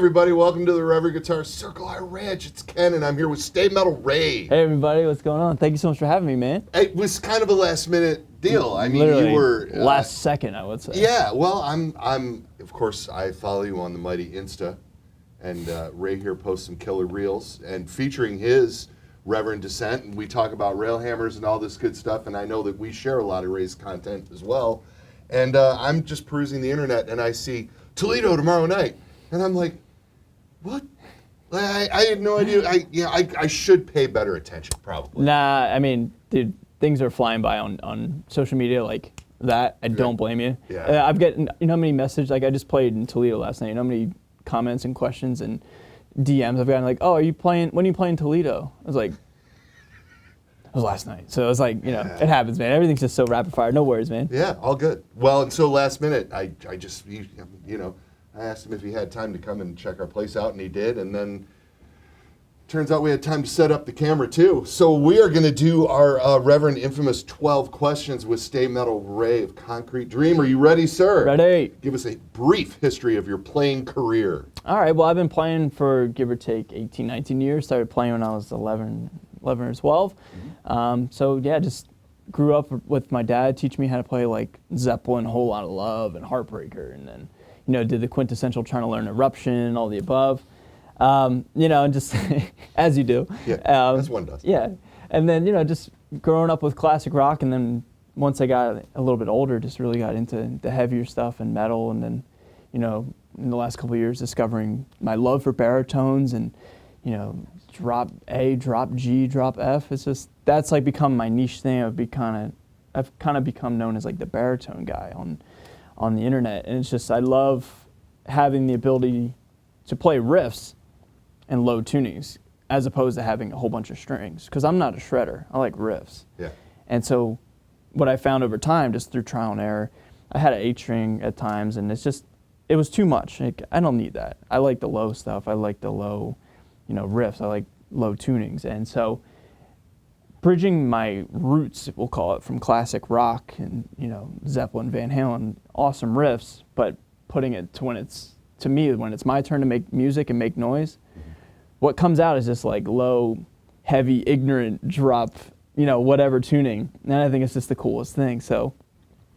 everybody, welcome to the Reverend Guitar Circle R Ranch. It's Ken, and I'm here with Stay Metal Ray. Hey everybody, what's going on? Thank you so much for having me, man. It was kind of a last-minute deal. I mean, Literally, you were last second, I would say. Yeah, well, I'm of course I follow you on the mighty Insta, and Ray here posts some killer reels and featuring his Reverend descent, and we talk about rail hammers and all this good stuff. And I know that we share a lot of Ray's content as well. And I'm just perusing the internet, and I see Toledo tomorrow night, and I'm like, what? I had no idea. I should pay better attention, probably. Nah, I mean, dude, things are flying by on social media like that. I don't blame you. Yeah. I've gotten, you know how many messages, like I just played in Toledo last night, you know how many comments and questions and DMs I've gotten like, oh, when are you playing Toledo? I was like, it was last night. So it was like, you know, It happens, man. Everything's just so rapid fire. No worries, man. Yeah, all good. Well, and so last minute, I just, you know, I asked him if he had time to come and check our place out, and he did. And then turns out we had time to set up the camera too. So we are going to do our Reverend infamous 12 questions with Stay Metal Ray of Concrete Dream. Are you ready, sir? Ready. Give us a brief history of your playing career. All right. Well, I've been playing for give or take 18, 19 years. Started playing when I was 11 or 12. So yeah, just grew up with my dad teaching me how to play like Zeppelin, Whole Lot of Love, and Heartbreaker, and then did the quintessential trying to learn Eruption, all the above. And just as you do. Yeah, as one does. Yeah, and then just growing up with classic rock, and then once I got a little bit older, just really got into the heavier stuff and metal, and then in the last couple of years discovering my love for baritones and drop A, drop G, drop F. It's just that's like become my niche thing. I've kind of become known as like the baritone guy on the internet, and it's just I love having the ability to play riffs and low tunings as opposed to having a whole bunch of strings, because I'm not a shredder. I like riffs. Yeah. And so what I found over time, just through trial and error, I had an 8-string at times, and it was too much. Like, I don't need that. I like the low stuff. I like the low riffs. I like low tunings. And so bridging my roots, we'll call it, from classic rock and Zeppelin, Van Halen, awesome riffs, but putting it to when it's my turn to make music and make noise, what comes out is just like low, heavy, ignorant drop, whatever tuning. And I think it's just the coolest thing. So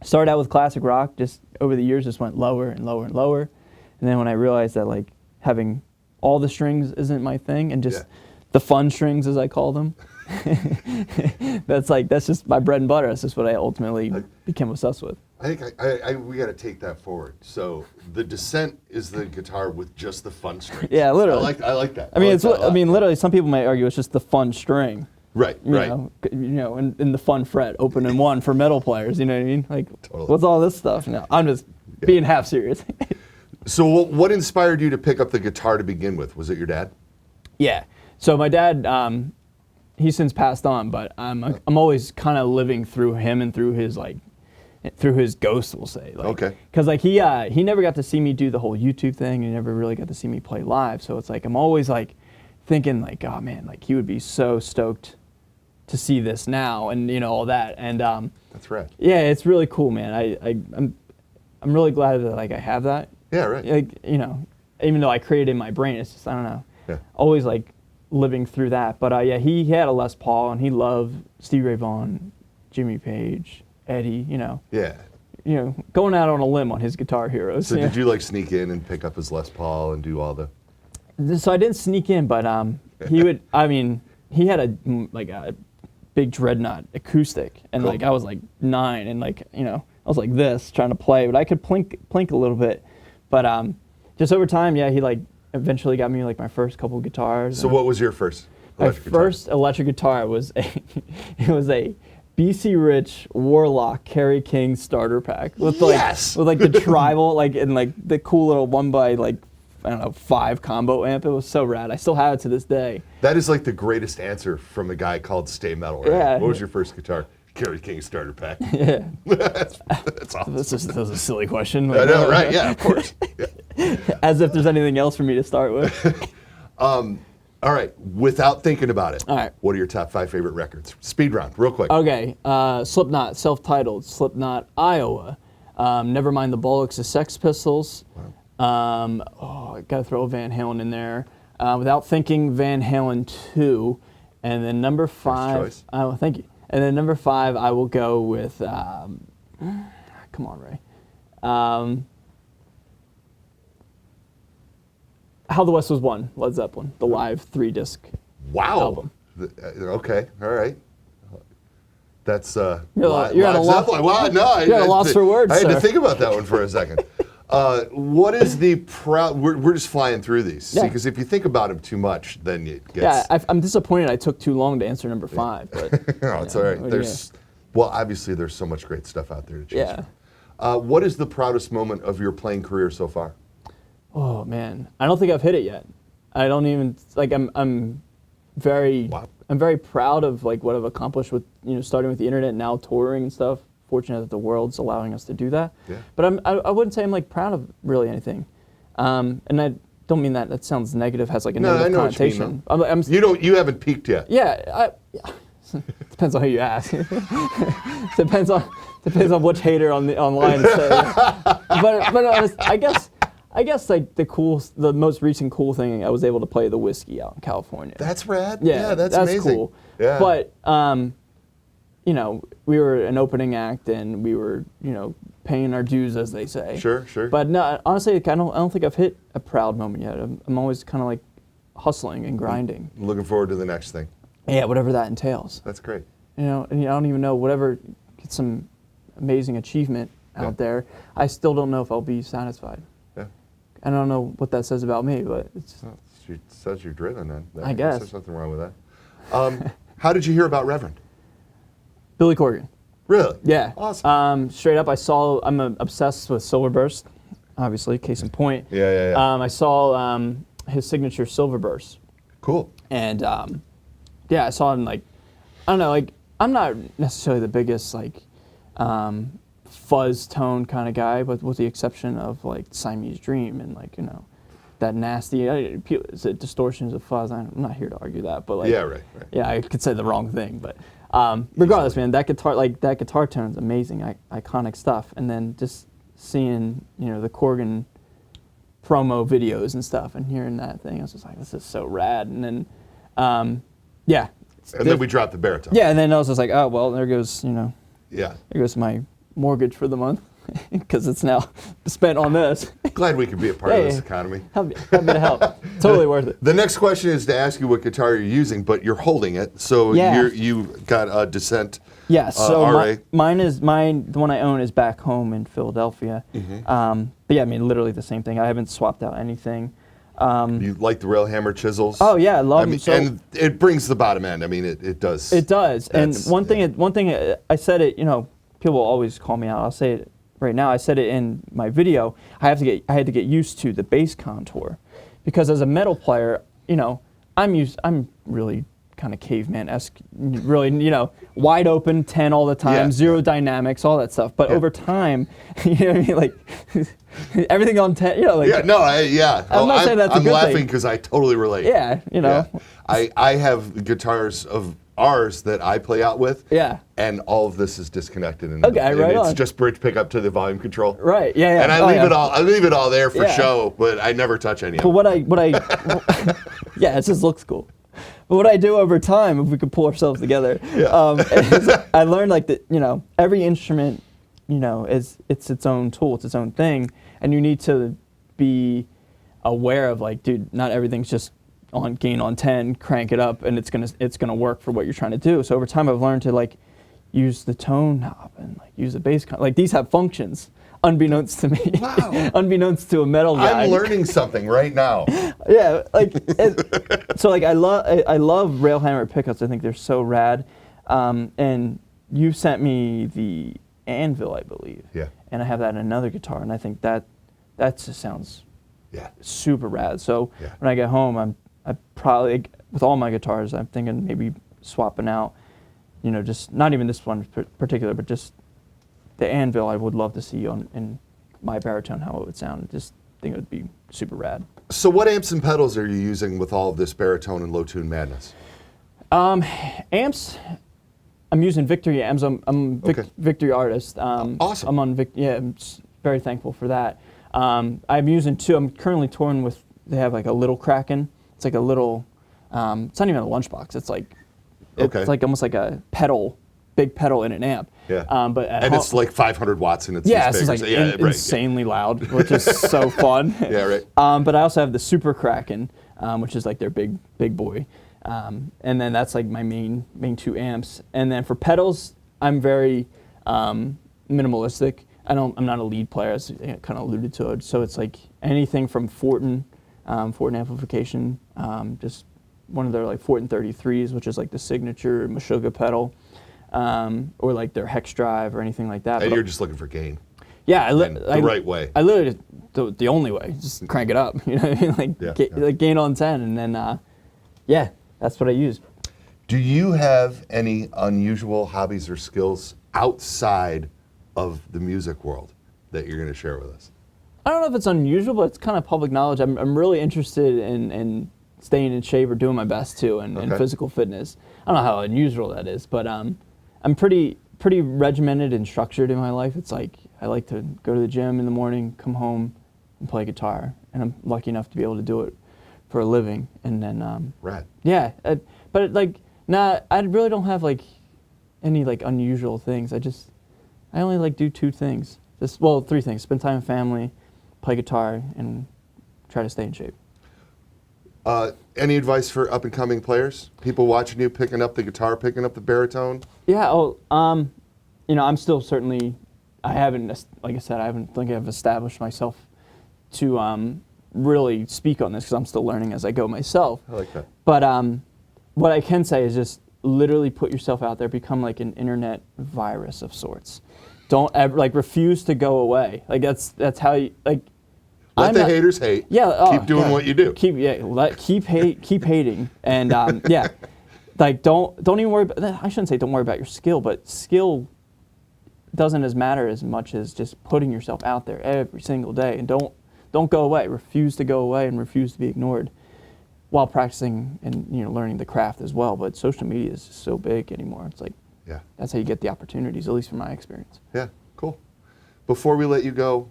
started out with classic rock, just over the years just went lower and lower and lower. And then when I realized that like having all the strings isn't my thing, and just the fun strings, as I call them, that's just my bread and butter. That's just what I ultimately became obsessed with. I think we got to take that forward. So the descent is the guitar with just the fun strings. Yeah, literally. I like that. I mean, literally, some people might argue it's just the fun string. Right. And the fun fret, open and one for metal players. You know what I mean? Like, totally. What's all this stuff? No, I'm just being half serious. So what inspired you to pick up the guitar to begin with? Was it your dad? Yeah. So my dad, he's since passed on, but I'm always kind of living through him and through his ghost, we'll say. Okay. Because he never got to see me do the whole YouTube thing. He never really got to see me play live. So it's like I'm always like thinking like, oh man, like he would be so stoked to see this now, and all that. And that's right. Yeah, it's really cool, man. I'm really glad that like I have that. Yeah, right. Like even though I created it in my brain, it's just I don't know. Yeah. Always like living through that. But he had a Les Paul, and he loved Stevie Ray Vaughan, Jimmy Page, Eddie, Yeah. Going out on a limb on his guitar heroes. So did you like sneak in and pick up his Les Paul and do all the? So I didn't sneak in, but he would. I mean, he had a big Dreadnought acoustic, and Cool. like I was like 9, and like I was like this trying to play, but I could plink a little bit. But just over time, he like eventually got me like my first couple guitars. So what was your first electric guitar? My first electric guitar was a BC Rich Warlock Kerry King starter pack with like the tribal and like the cool little 1x5 combo amp. It was so rad. I still have it to this day. That is like the greatest answer from a guy called Stay Metal, right? Yeah. What was your first guitar? Kerry King starter pack. Yeah. That's awesome. That was a silly question. I know, right? Yeah, of course. Yeah. As if there's anything else for me to start with. All right, without thinking about it, all right, what are your top 5 favorite records? Speed round, real quick. Okay, Slipknot, self-titled, Slipknot, Iowa. Nevermind the Bollocks, the Sex Pistols. I gotta throw Van Halen in there. Without thinking, Van Halen 2, and then number 5. choice. Thank you. And then number 5, I will go with. Come on, Ray. How the West Was Won, Led Zeppelin, the live 3-disc Wow. album. Okay. All right. That's You're at a Live loss- Zeppelin. Wow, no, you're at a loss for words, I had to sir. think about that one for a second. What is the proud? We're just flying through these Yeah. because if you think about them too much, then it Yeah, gets. I'm disappointed I took too long to answer number 5, but No, it's all right. what do you Well, obviously, there's so much great stuff out there to choose yeah. from. What is the proudest moment of your playing career so far? Oh man, I don't think I've hit it yet. I don't even like. I'm very Wow. I'm very proud of like what I've accomplished with starting with the internet, now touring and stuff. Fortunate that the world's allowing us to do that. Yeah. But I wouldn't say I'm like proud of really anything. And I don't mean that sounds negative. Has like a No, I negative know what you mean, connotation. You haven't peaked yet. Yeah. Depends on who you ask. depends on which hater online to say. But I guess like the most recent cool thing, I was able to play the Whiskey out in California. That's rad. Yeah, that's amazing. cool. Yeah. But we were an opening act and we were paying our dues, as they say. Sure. But no, honestly, I don't think I've hit a proud moment yet. I'm always kind of like hustling and grinding. Looking forward to the next thing. Yeah, whatever that entails. That's great. And I don't even know, whatever gets some amazing achievement out there, I still don't know if I'll be satisfied. Yeah. I don't know what that says about me, but it's Well, it says you're driven then. I guess. There's nothing wrong with that. How did you hear about Reverend? Billy Corgan. Really? Yeah. Awesome. Straight up, I'm obsessed with Silverburst, obviously, case in point. Yeah. I saw his signature Silverburst. Cool. And I saw him like, I don't know, like I'm not necessarily the biggest like fuzz tone kind of guy, but with the exception of like Siamese Dream and like that nasty distortions of fuzz. I'm not here to argue that, but like Right. yeah, I could say the wrong thing, but regardless, man, that guitar tone is amazing, iconic stuff. And then just seeing the Corgan promo videos and stuff and hearing that thing, I was just like, this is so rad. And then yeah. And then we dropped the baritone. Yeah, and then I was just like, oh well, there goes Yeah. there goes my mortgage for the month because it's now spent on this. Glad we could be a part of this economy. Happy to help. Totally worth it. The next question is to ask you what guitar you're using, but you're holding it, so Yeah. you got a Descent. Yeah, so RA. the one I own is back home in Philadelphia. Mm-hmm. But yeah, I mean, literally the same thing. I haven't swapped out anything. You like the railhammer chisels? Oh yeah, I love them. mean, So and it brings the bottom end. I mean, it does. it does. And That's- one thing I said it. People always call me out. I'll say it right now. I said it in my video. I had to get used to the bass contour, because as a metal player, I'm really kind of caveman-esque, really, wide open, 10 all the time, Yeah. zero dynamics, all that stuff. But over time, you know what I mean, like everything on 10, like I'm not saying that's a I'm good laughing thing. because I totally relate. yeah, I have guitars of ours that I play out with. Yeah. And all of this is disconnected. And Okay, right it's on. just bridge pickup to the volume control. Right, yeah. And I Oh, leave yeah. it all. I leave it all there for Yeah. show, but I never touch any of But it. what I yeah, it just looks cool. But what I do over time, if we could pull ourselves together, is I learned like that, every instrument, is its own tool, it's its own thing, and you need to be aware of like, dude, not everything's just on gain on 10, crank it up, and it's gonna work for what you're trying to do. So over time, I've learned to like use the tone knob and like use the bass. Like these have functions, unbeknownst to me, Wow. unbeknownst to a metal guy. I'm learning something right now. Yeah, like so. Like I love railhammer pickups. I think they're so rad. And you sent me the Anvil, I believe. Yeah. And I have that in another guitar, and I think that just sounds Yeah. super rad. So Yeah. when I get home, I probably, with all my guitars, I'm thinking maybe swapping out. Just not even this one in particular, but just the Anvil. I would love to see in my baritone how it would sound. Just think it would be super rad. So what amps and pedals are you using with all of this baritone and low tune madness? Amps, I'm using Victory amps. I'm Okay. Victory artist. Awesome. I'm on I'm very thankful for that. I'm using two. I'm currently touring with. They have like a little Kraken. It's like a little. It's not even a lunchbox. It's like. Okay. It's like almost like a pedal, big pedal in an amp. Yeah. But and it's like 500 watts and it's yeah, this it's big. like Right. insanely loud, which is so fun. Yeah, right. But I also have the Super Kraken, which is like their big boy. And then that's like my main 2 amps. And then for pedals, I'm very minimalistic. I'm not a lead player, as I kind of alluded to it. So it's like anything from Fortin amplification, just one of their like Fortin 33s, which is like the signature Meshuggah pedal, or like their Hex Drive or anything like that. And but you're just looking for gain. yeah, the right way. I literally the only way, just crank it up. You know what I mean? Like, like gain on 10, and then yeah, that's what I use. Do you have any unusual hobbies or skills outside of the music world that you're going to share with us? I don't know if it's unusual, but it's kind of public knowledge. I'm really interested in staying in shape or doing my best too, and physical fitness. I don't know how unusual that is, but I'm pretty regimented and structured in my life. It's like I like to go to the gym in the morning, come home, and play guitar, and I'm lucky enough to be able to do it for a living. And then Rad. Yeah, but like I really don't have like any like unusual things. I only like do 2 things. 3 things: spend time with family, play guitar, and try to stay in shape. Any advice for up and coming players? People watching you, picking up the guitar, picking up the baritone? Yeah. I'm still certainly. I haven't, like I said, I haven't think I've established myself to really speak on this because I'm still learning as I go myself. I like that. But what I can say is just literally put yourself out there, become like an internet virus of sorts. Don't ever refuse to go away. Like that's how you like. Let the haters hate. Yeah. Keep doing what you do. Keep hating, and yeah, like don't even worry. I shouldn't say don't worry about your skill, but skill doesn't matter as much as just putting yourself out there every single day, and don't go away. Refuse to go away and refuse to be ignored while practicing and learning the craft as well. But social media is just so big anymore. It's like that's how you get the opportunities, at least from my experience. Yeah, cool. Before we let you go.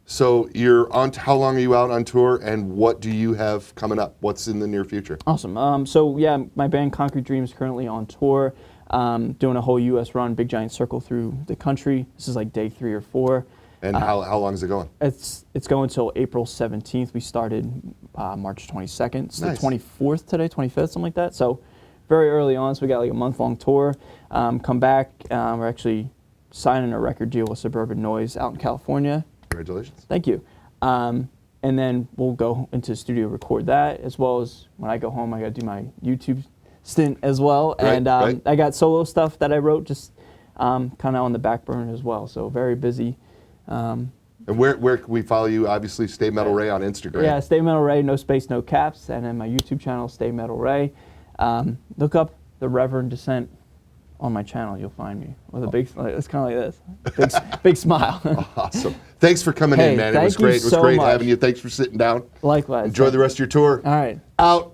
So you're on. How long are you out on tour, and what do you have coming up? What's in the near future? Awesome. So yeah, my band Concrete Dream is currently on tour, doing a whole U.S. run, big giant circle through the country. This is like day 3 or 4. And how long is it going? It's going until April 17th. We started March 22nd. It's Nice. the 24th today, 25th, something like that. So very early on. So we got like a month-long tour. Come back. We're actually signing a record deal with Suburban Noise out in California. Congratulations. Thank you. And then we'll go into the studio, record that, as well as when I go home, I got to do my YouTube stint as well. Right, and right. I got solo stuff that I wrote just kind of on the back burner as well. So very busy. And where can we follow you? Obviously, Stay Metal Ray on Instagram. Yeah, Stay Metal Ray, no space, no caps. And then my YouTube channel, Stay Metal Ray. Look up the Reverend Descent on my channel. You'll find me with a big, it's kind of like this, big smile. Awesome. Thanks for coming in, man. It was great. It was great having you. Thanks for sitting down. Likewise. Enjoy the rest of your tour. All right. Out.